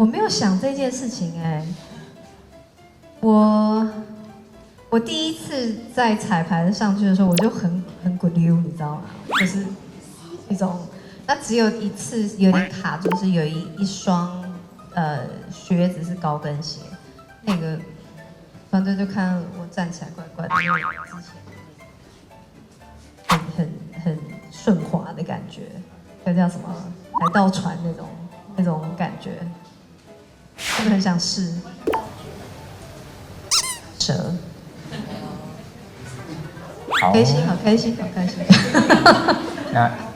我没有想这件事情哎，我第一次在彩排上去的时候，我就很滚溜，你知道吗？就是一种，那只有一次有点卡住，是有一双靴子是高跟鞋，那个团队就看我站起来怪怪的，因为之前很顺滑的感觉，那叫什么海盗船那种感觉，是不是很想试？蛇，好，开心，好开心，好开心。那